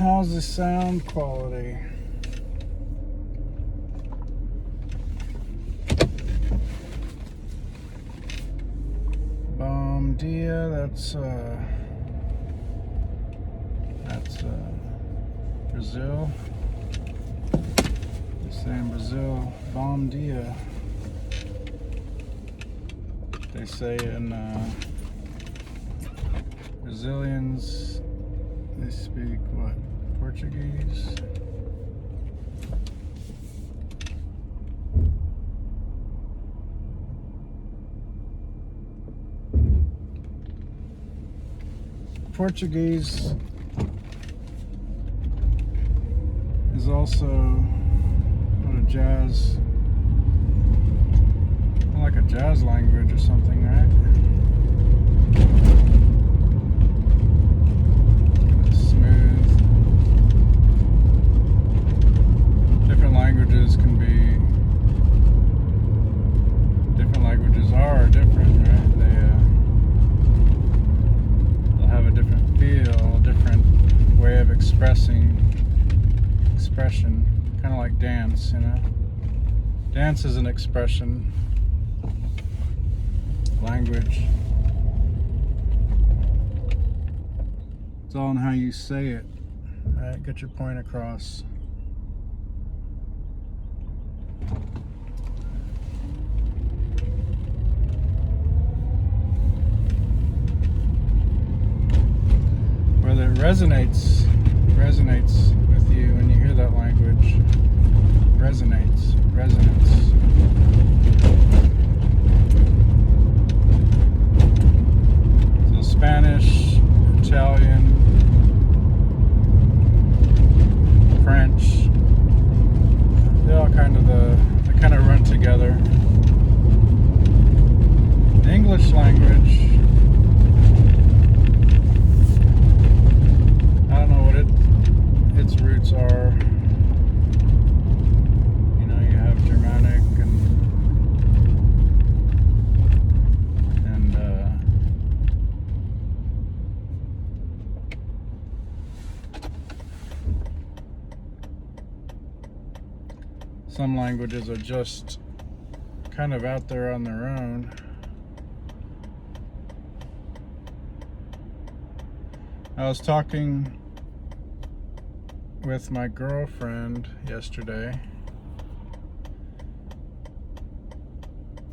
How's the sound quality? Bom Dia, that's Brazil. They say in Brazil, Bom Dia. They say in Brazilians, they speak what? Portuguese? Portuguese is also what, a jazz, like a jazz language or something, right? Smooth. Different languages are different, right? They'll have a different feel, a different way of expression, kind of like dance, you know? Dance is an expression. Language. It's all in how you say it. Alright, get your point across. Whether it resonates with you when you hear that language. Resonance. Spanish, Italian, French, they kind of run together. The English language, I don't know what its roots are. You know, you have Germanic and some languages are just kind of out there on their own. I was talking with my girlfriend yesterday,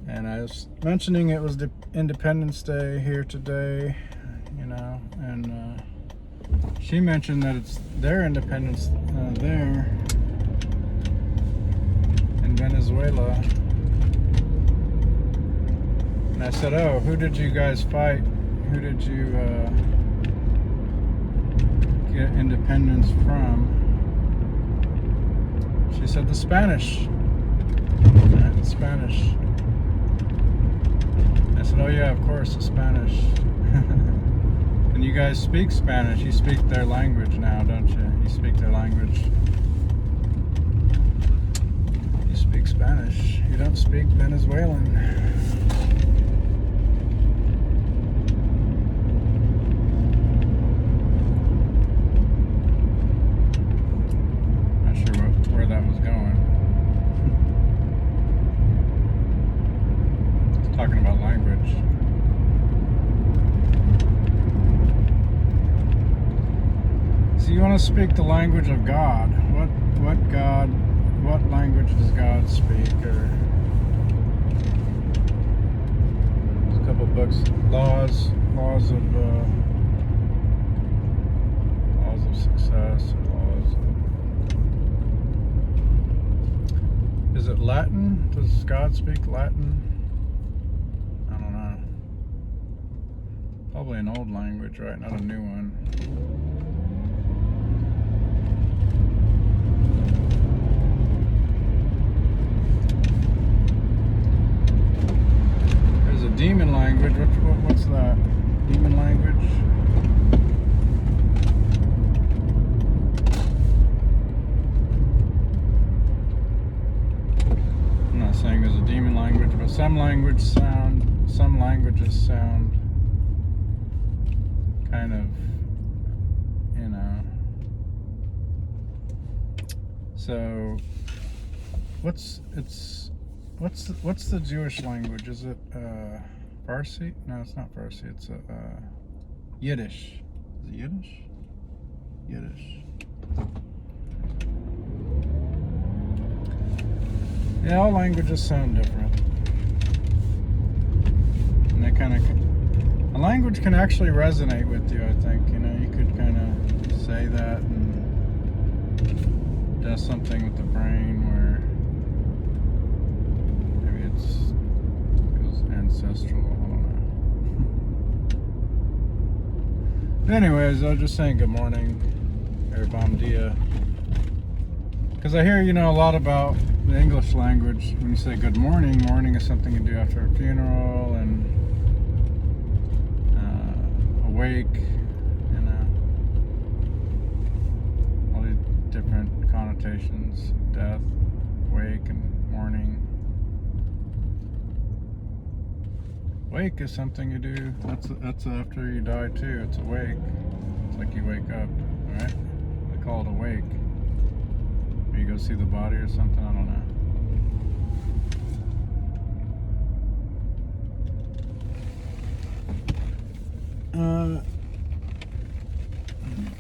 and I was mentioning it was the Independence Day here today, you know, and she mentioned that it's their independence there. Venezuela, and I said, oh, who did you guys fight? Who did you get independence from? She said the Spanish. Right, the Spanish. I said, oh yeah, of course, the Spanish. And you guys speak Spanish. You speak their language now, don't you? You speak their language. Speak Spanish. You don't speak Venezuelan. Not sure where that was going. It's talking about language. So you want to speak the language of God. What language does God speak? Or there's a couple books, laws of success, Is it Latin? Does God speak Latin? I don't know. Probably an old language, right? Not a new one. Demon language. What's that? Demon language? I'm not saying there's a demon language, but some languages sound kind of, you know, So, what's the Jewish language? Is it Farsi? No, it's not Farsi. It's Yiddish. Is it Yiddish? Yiddish. Yeah, all languages sound different. And they kind of, a language can actually resonate with you, I think. You know, you could kind of say that and it does something with the brain where maybe it goes ancestral. I don't know. Anyways, I was just saying good morning, or Bom Dia. Because I hear, you know, a lot about the English language. When you say good morning, morning is something you do after a funeral, and awake, you know, all these different connotations, death, wake, and morning. Wake is something you do, that's after you die too, it's awake. It's like you wake up, right? They call it awake. Or you go see the body or something, I don't know.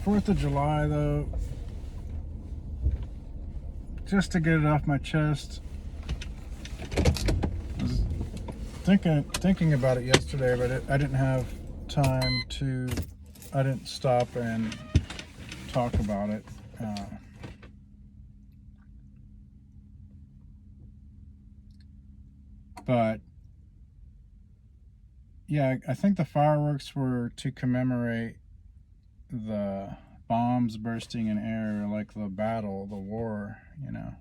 4th of July though, just to get it off my chest. I was thinking about it yesterday, but I didn't have time to, I didn't stop and talk about it. But yeah, I think the fireworks were to commemorate the bombs bursting in air, like the battle, the war, you know.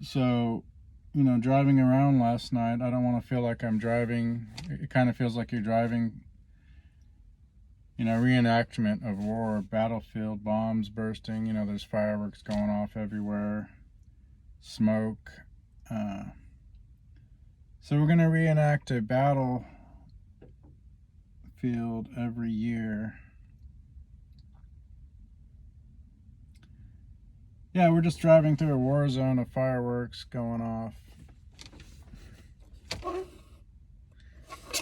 So, you know, driving around last night, I don't want to feel like I'm driving. It kind of feels like you're driving, you know, reenactment of war, battlefield, bombs bursting, you know, there's fireworks going off everywhere, smoke. So we're going to reenact a battlefield every year. Yeah, we're just driving through a war zone of fireworks going off.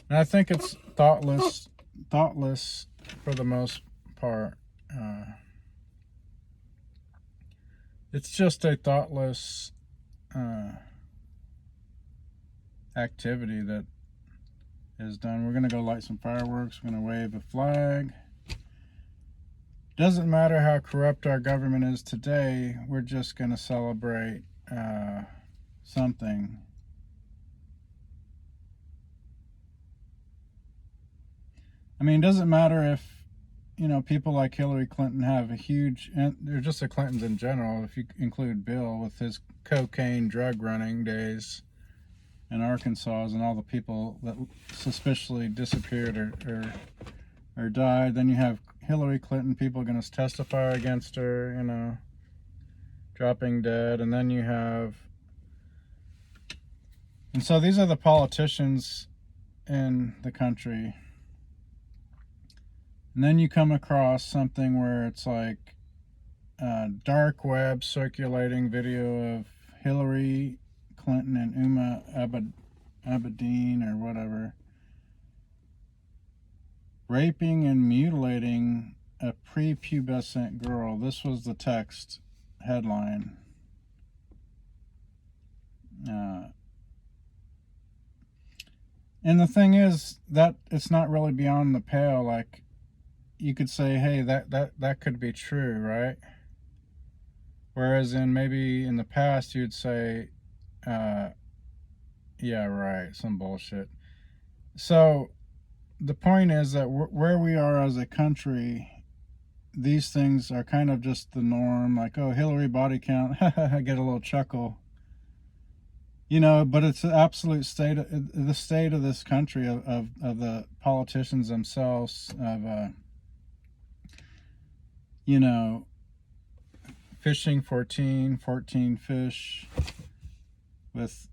And I think it's thoughtless for the most part. It's just a thoughtless activity that is done. We're going to go light some fireworks. We're going to wave a flag. Doesn't matter how corrupt our government is today, we're just going to celebrate something. I mean, it doesn't matter if, you know, people like Hillary Clinton have a huge, and they're just the Clintons in general, if you include Bill with his cocaine drug running days in Arkansas and all the people that suspiciously disappeared or died. Then you have Hillary Clinton, people are going to testify against her, you know, dropping dead. And then you have, and so these are the politicians in the country. And then you come across something where it's like dark web circulating video of Hillary Clinton and Uma Abedin or whatever raping and mutilating a prepubescent girl. This was the text headline. And the thing is that it's not really beyond the pale. Like, you could say, hey, that could be true, right? Whereas maybe in the past you'd say, yeah, right, some bullshit. So the point is that where we are as a country, these things are kind of just the norm. Like, oh, Hillary body count, I get a little chuckle. You know, but it's the absolute state of this country, of the politicians themselves, of you know, fishing 14 fish with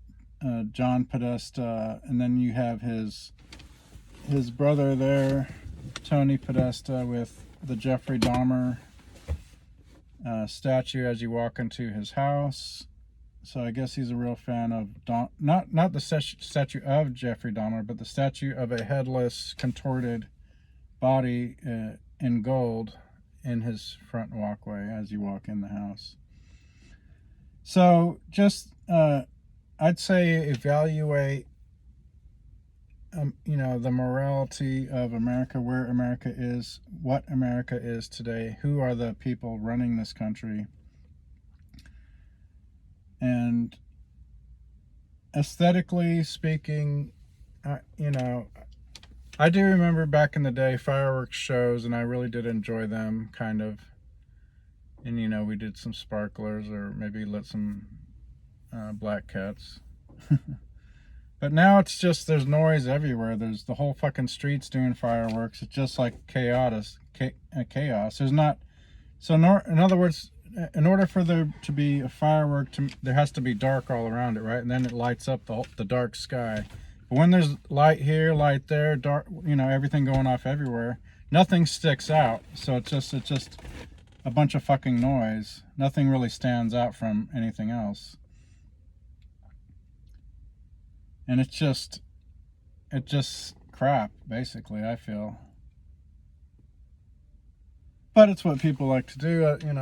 John Podesta, and then you have his brother there, Tony Podesta, with the Jeffrey Dahmer statue as you walk into his house. So I guess he's a real fan of not the statue of Jeffrey Dahmer, but the statue of a headless, contorted body in gold in his front walkway as you walk in the house. So just I'd say evaluate the morality of America, where America is, what America is today, who are the people running this country. And aesthetically speaking, I do remember back in the day fireworks shows, and I really did enjoy them, kind of. And we did some sparklers, or maybe lit some black cats. But now it's just, there's noise everywhere. There's the whole fucking streets doing fireworks. It's just like chaos. There's not, so in other words, in order for there to be a firework, there has to be dark all around it, right? And then it lights up the dark sky. But when there's light here, light there, dark, everything going off everywhere, nothing sticks out. So it's just a bunch of fucking noise. Nothing really stands out from anything else. And it's just crap, basically, I feel. But it's what people like to do,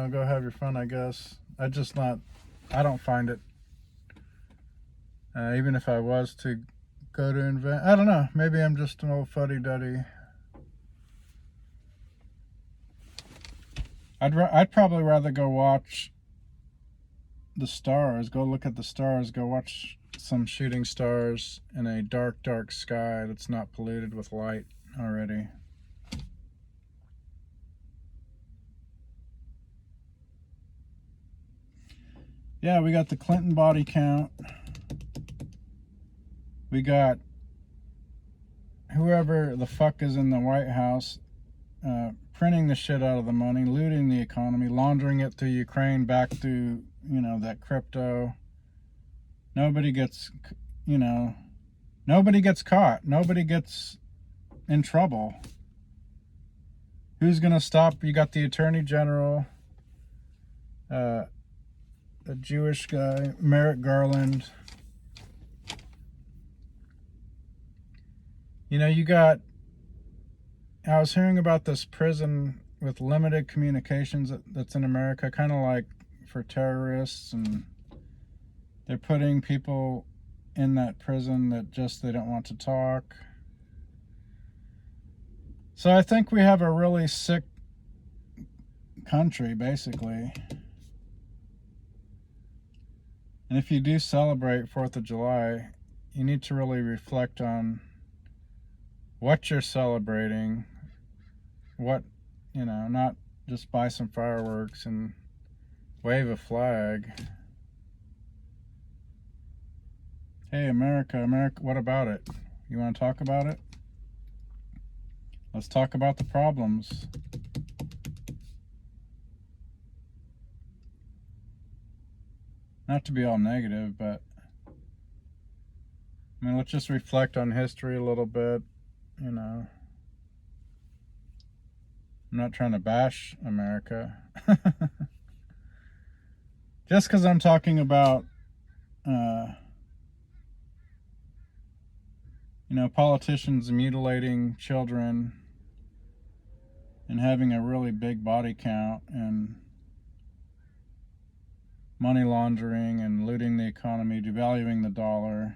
go have your fun, I guess. I don't find it, even if I was to go to invent, I don't know, maybe I'm just an old fuddy-duddy. I'd probably rather go watch the stars, go look at the stars, go watch some shooting stars in a dark, dark sky that's not polluted with light already. Yeah, we got the Clinton body count. We got whoever the fuck is in the White House printing the shit out of the money, looting the economy, laundering it through Ukraine back through, that crypto. Nobody gets caught. Nobody gets in trouble. Who's gonna stop? You got the Attorney General, a Jewish guy, Merrick Garland. I was hearing about this prison with limited communications that's in America, kind of like for terrorists, and they're putting people in that prison that they don't want to talk. So I think we have a really sick country, basically. And if you do celebrate 4th of July, you need to really reflect on what you're celebrating. Not just buy some fireworks and wave a flag. Hey, America, what about it? You want to talk about it? Let's talk about the problems. Not to be all negative, but let's just reflect on history a little bit, I'm not trying to bash America. Just because I'm talking about, politicians mutilating children and having a really big body count and money laundering and looting the economy, devaluing the dollar,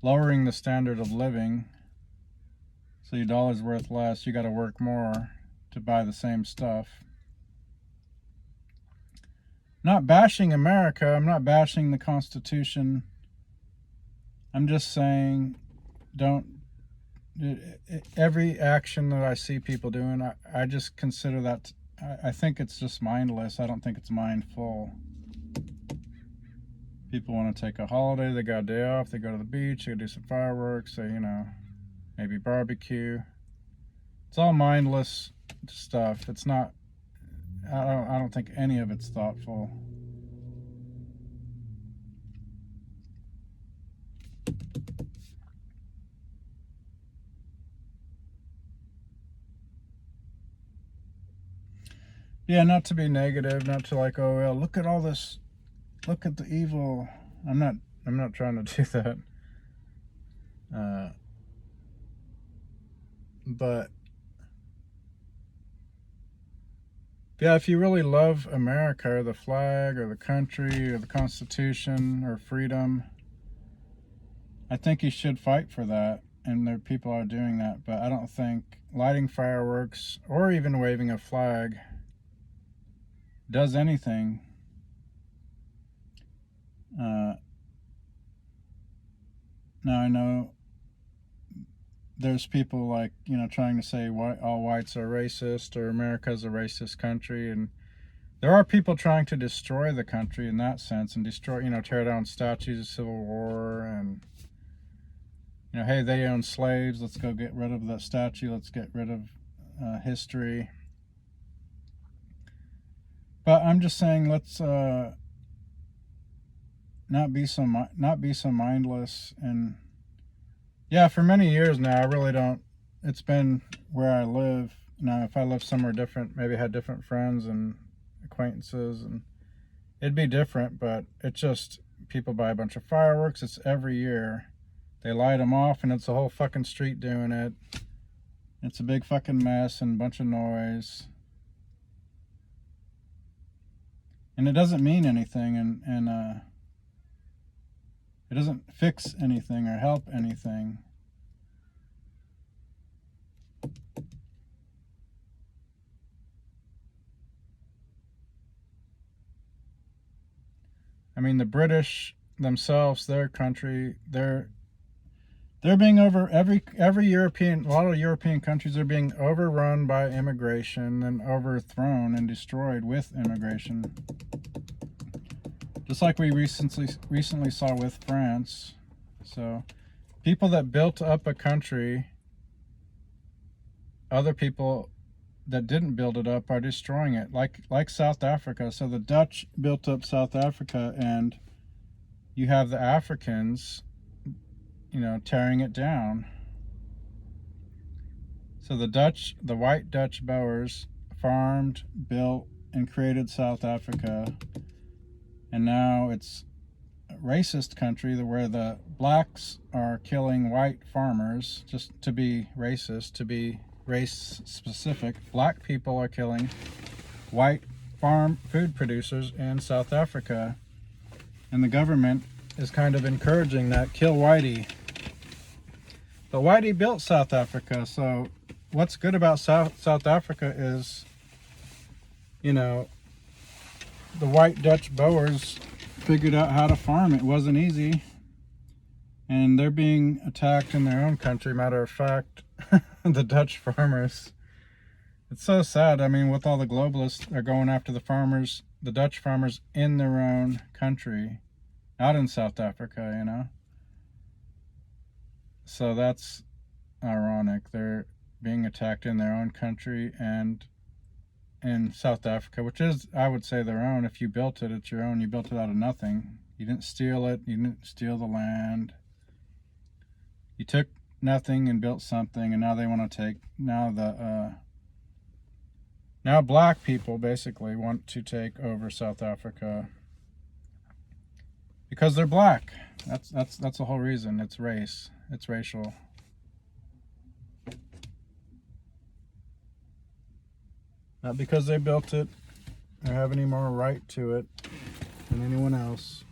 lowering the standard of living, so your dollar's worth less, you got to work more to buy the same stuff. Not bashing America, I'm not bashing the Constitution. I'm just saying, every action that I see people doing, I just consider that, I think it's just mindless. I don't think it's mindful. People want to take a holiday, they got a day off, they go to the beach, they do some fireworks, they, maybe barbecue. It's all mindless stuff. It's not, I don't think any of it's thoughtful. Yeah, not to be negative, not to like, oh well, look at all this, look at the evil. I'm not trying to do that. But yeah, if you really love America or the flag or the country or the Constitution or freedom, I think you should fight for that. And there people are doing that. But I don't think lighting fireworks or even waving a flag does anything. Now I know there's people like, trying to say all whites are racist or America's a racist country. And there are people trying to destroy the country in that sense and destroy, tear down statues of Civil War and, hey, they own slaves. Let's go get rid of that statue. Let's get rid of history. But I'm just saying, let's not be so mindless. And yeah, for many years now, I really don't. It's been where I live now. If I lived somewhere different, maybe had different friends and acquaintances, and it'd be different. But it's just people buy a bunch of fireworks. It's every year. They light them off, and it's a whole fucking street doing it. It's a big fucking mess and a bunch of noise. And it doesn't mean anything, and it doesn't fix anything or help anything. I mean, the British themselves, their country, they're being every European, a lot of European countries are being overrun by immigration and overthrown and destroyed with immigration. Just like we recently saw with France. So people that built up a country, other people that didn't build it up are destroying it, like South Africa. So the Dutch built up South Africa, and you have the Africans, tearing it down. So the white Dutch Boers farmed, built, and created South Africa, and now it's a racist country where the blacks are killing white farmers. Just to be racist, to be race specific, black people are killing white farm food producers in South Africa, and the government is kind of encouraging that. Kill whitey. But whitey built South Africa, so what's good about South Africa is, the white Dutch Boers figured out how to farm. It wasn't easy, and they're being attacked in their own country. Matter of fact, the Dutch farmers. It's so sad. I mean, with all the globalists, they're going after the farmers, the Dutch farmers in their own country, not in South Africa, So that's ironic. They're being attacked in their own country and in South Africa, which is, I would say, their own. If you built it, it's your own. You built it out of nothing. You didn't steal it. You didn't steal the land. You took nothing and built something, and now they want to take, now black people basically want to take over South Africa because they're black. That's the whole reason. It's race. It's racial. Not because they built it or have any more right to it than anyone else,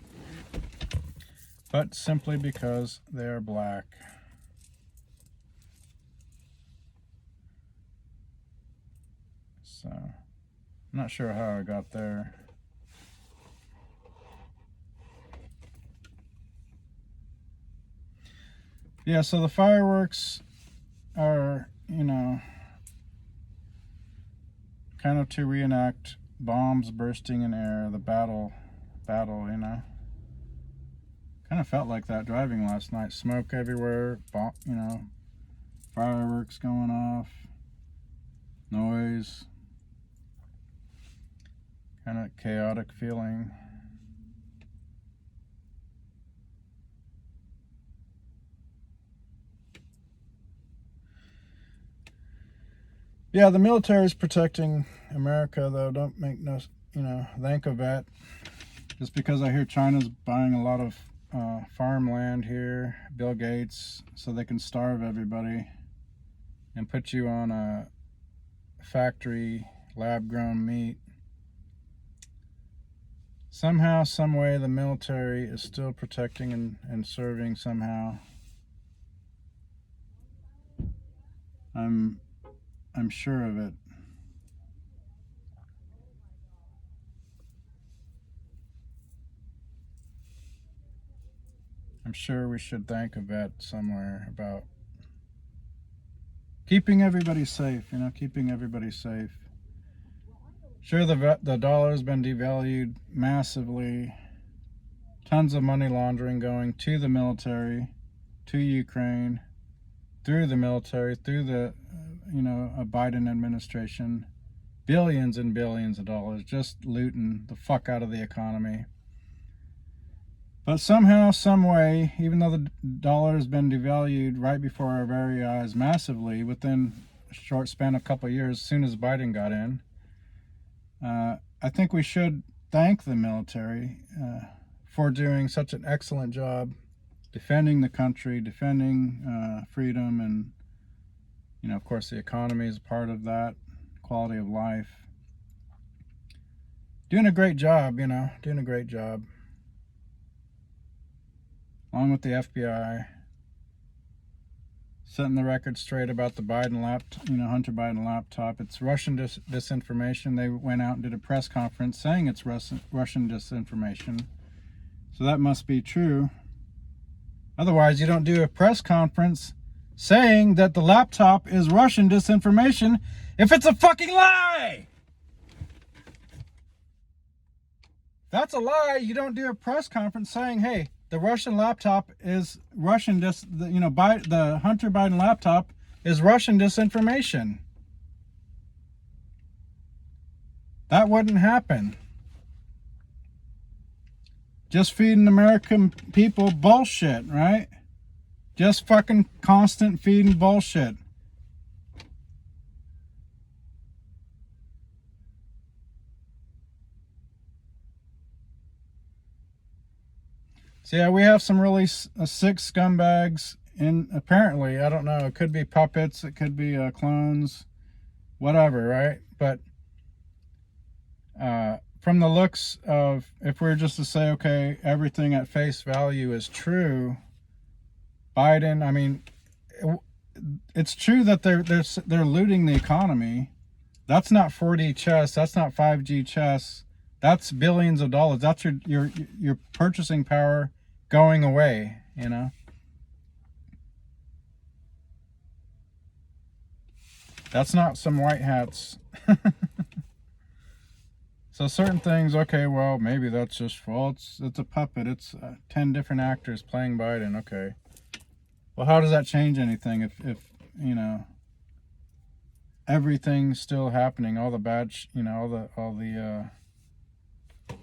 but simply because they are black. So, I'm not sure how I got there. Yeah, so the fireworks are, kind of to reenact bombs bursting in air, the battle, Kind of felt like that driving last night. Smoke everywhere, fireworks going off, noise, kind of chaotic feeling. Yeah, the military is protecting America, though. Don't make no, think of that. Just because I hear China's buying a lot of farmland here, Bill Gates, so they can starve everybody and put you on a factory lab-grown meat. Somehow, some way, the military is still protecting and serving somehow. I'm sure of it. I'm sure we should thank a vet somewhere about keeping everybody safe, keeping everybody safe. Sure, the dollar's been devalued massively. Tons of money laundering going to the military, to Ukraine, through the military, through the, a Biden administration. Billions and billions of dollars just looting the fuck out of the economy. But somehow, some way, even though the dollar has been devalued right before our very eyes massively within a short span of a couple of years, as soon as Biden got in, I think we should thank the military for doing such an excellent job defending the country, defending freedom, and, of course, the economy is a part of that, quality of life. Doing a great job, doing a great job. Along with the FBI, setting the record straight about the Biden Hunter Biden laptop. It's Russian disinformation. They went out and did a press conference saying it's Russian disinformation. So that must be true. Otherwise, you don't do a press conference saying that the laptop is Russian disinformation if it's a fucking lie. That's a lie. You don't do a press conference saying, hey, the Russian laptop is Russian the Hunter Biden laptop is Russian disinformation. That wouldn't happen. Just feeding American people bullshit, right? Just fucking constant feeding bullshit. So yeah, we have some really sick scumbags in, apparently, I don't know, it could be puppets, it could be clones, whatever, right? But from the looks of, if we're just to say, okay, everything at face value is true, Biden, I mean, it's true that they're looting the economy. That's not 4D chess, that's not 5G chess. That's billions of dollars. That's your purchasing power going away, That's not some white hats. So certain things, okay, well, maybe that's just false. It's a puppet. It's 10 different actors playing Biden. Okay. Well, how does that change anything if everything's still happening, all the bad, all the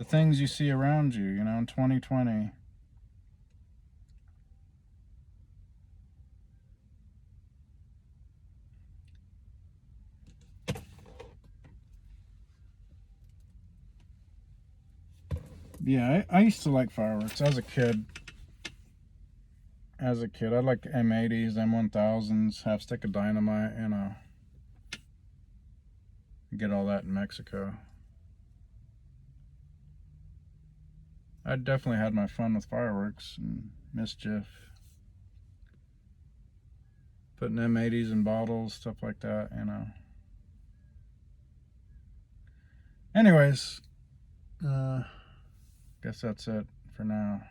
things you see around you, in 2020. Yeah, I used to like fireworks as a kid. I'd like M80s, M1000s, half stick of dynamite, get all that in Mexico. I definitely had my fun with fireworks and mischief. Putting M80s in bottles, stuff like that, Anyways, guess that's it for now.